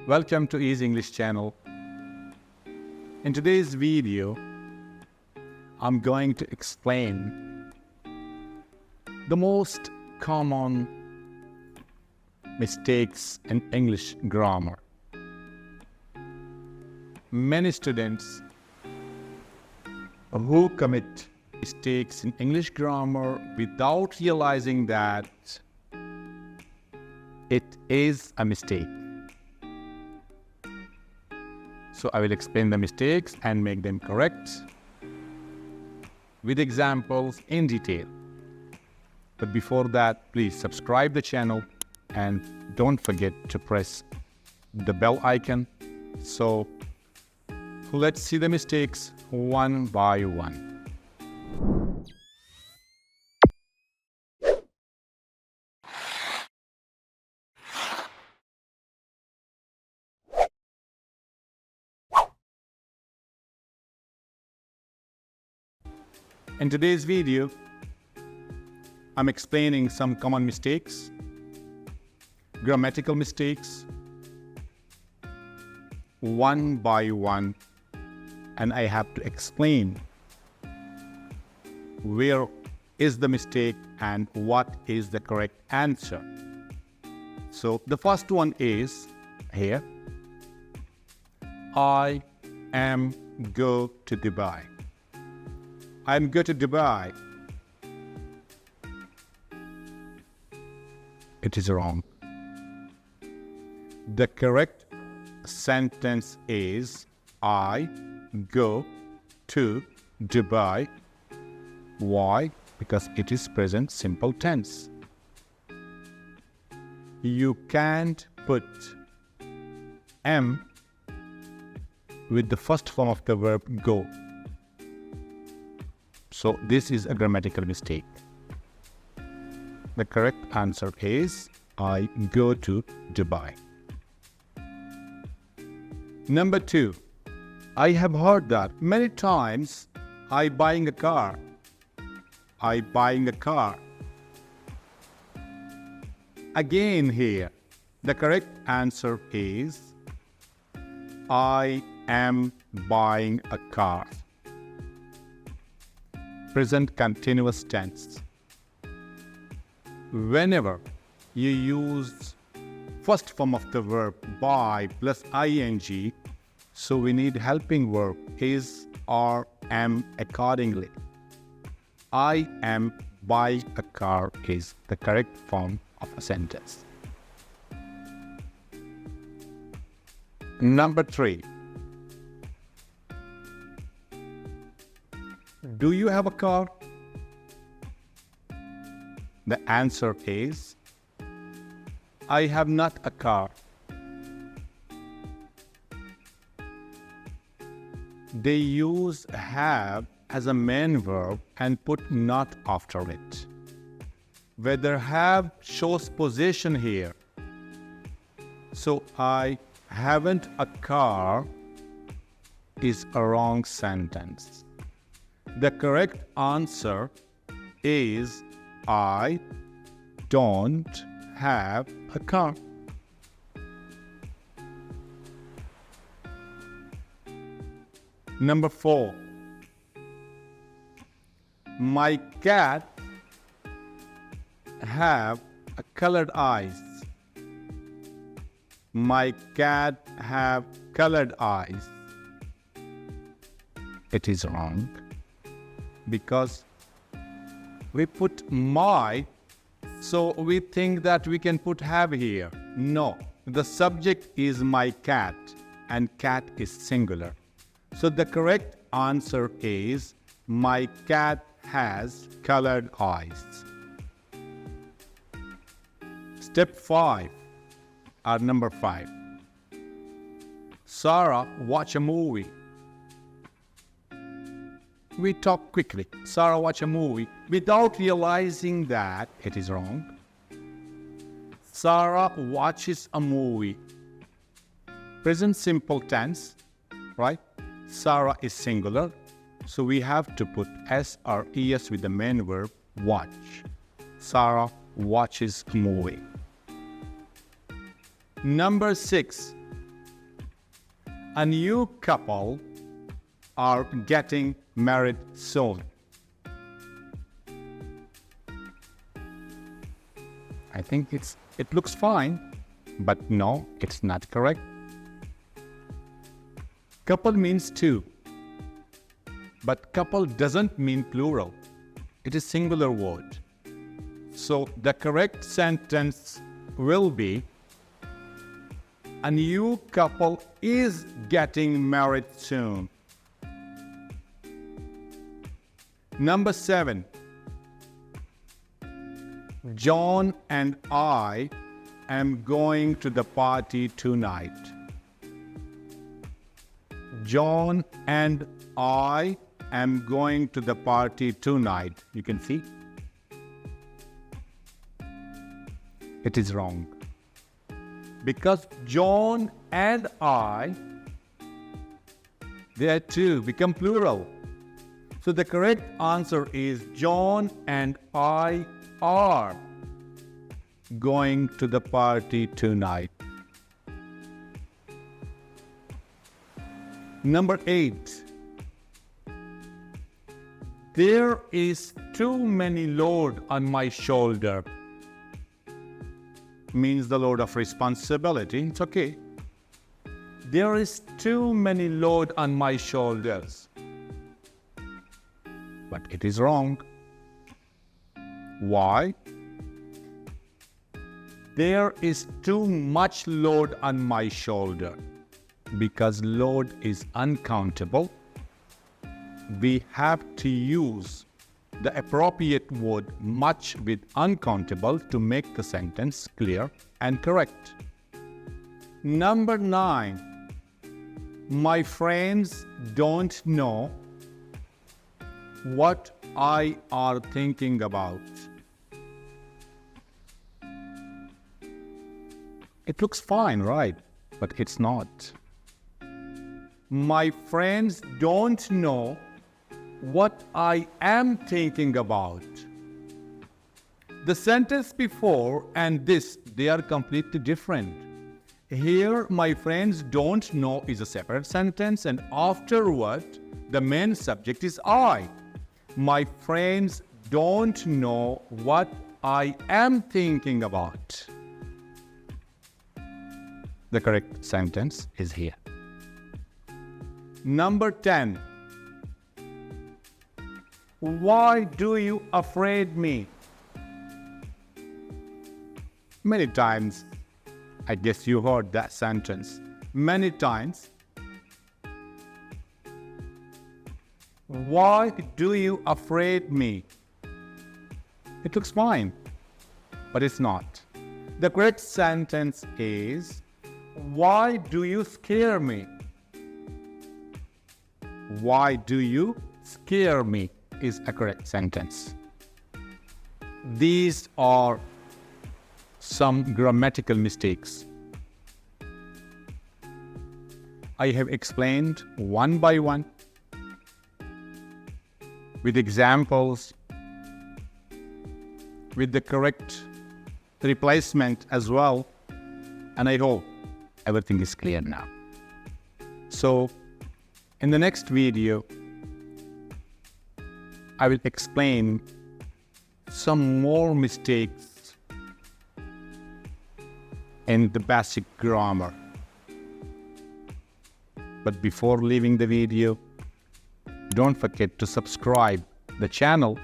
Welcome to Easy English channel. In today's video, I'm going to explain the most common mistakes in English grammar. Many students who commit mistakes in English grammar without realizing that it is a mistake. So I will explain the mistakes and make them correct with examples in detail. But before that, please subscribe the channel and don't forget to press the bell icon. So let's see the mistakes one by one. In today's video, I'm explaining some common mistakes, grammatical mistakes, one by one, and I have to explain where is the mistake and what is the correct answer. So the first one is here. I am go to Dubai. I'm go to Dubai. It is wrong. The correct sentence is I go to Dubai. Why? Because it is present simple tense. You can't put am with the first form of the verb go. So this is a grammatical mistake. The correct answer is I go to Dubai. Number 2, I have heard that many times. I buying a car. I buying a car. Again here, the correct answer is I am buying a car. Present continuous tense. Whenever you use first form of the verb buy plus ing, so we need helping verb is or am accordingly. I am buying a car is the correct form of a sentence. Number 3. Do you have a car? The answer is I have not a car. They use have as a main verb and put not after it. Whether have shows possession here. So I haven't a car is a wrong sentence. The correct answer is I don't have a car. Number 4. My cat have a colored eyes. My cat have colored eyes. It is wrong because we put my, so we think that we can put have here. No, the subject is my cat and cat is singular. So the correct answer is my cat has colored eyes. Step 5 or number 5. Sarah watch a movie. We talk quickly. Sarah watch a movie without realizing that it is wrong. Sarah watches a movie. Present simple tense, right? Sarah is singular. So we have to put S or ES with the main verb watch. Sarah watches a movie. Number 6. a new couple are getting married soon. I think it looks fine, but no, it's not correct. Couple means two, but couple doesn't mean plural. It is singular word. So the correct sentence will be, a new couple is getting married soon. Number 7. John and I am going to the party tonight. John and I am going to the party tonight. You can see it is wrong, because John and I, they are two, become plural. So the correct answer is John and I are going to the party tonight. Number 8. There is too many load on my shoulder. Means the load of responsibility. It's okay. There is too many load on my shoulders. But it is wrong. Why? There is too much load on my shoulder. Because load is uncountable, we have to use the appropriate word much with uncountable to make the sentence clear and correct. Number 9. My friends don't know what I are thinking about. It looks fine, right? But it's not. My friends don't know what I am thinking about. The sentence before and this, they are completely different. Here, my friends don't know is a separate sentence, and afterward, the main subject is I. My friends don't know what I am thinking about. The correct sentence is here. Number 10. Why do you afraid me? Many times, I guess you heard that sentence. Many times. Why do you afraid me? It looks fine, but it's not. The correct sentence is, why do you scare me? Why do you scare me is a correct sentence. These are some grammatical mistakes. I have explained one by one with examples, with the correct replacement as well, and I hope everything is clear now. So, in the next video, I will explain some more mistakes in the basic grammar. But before leaving the video, don't forget to subscribe the channel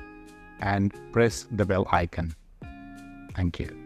and press the bell icon. Thank you.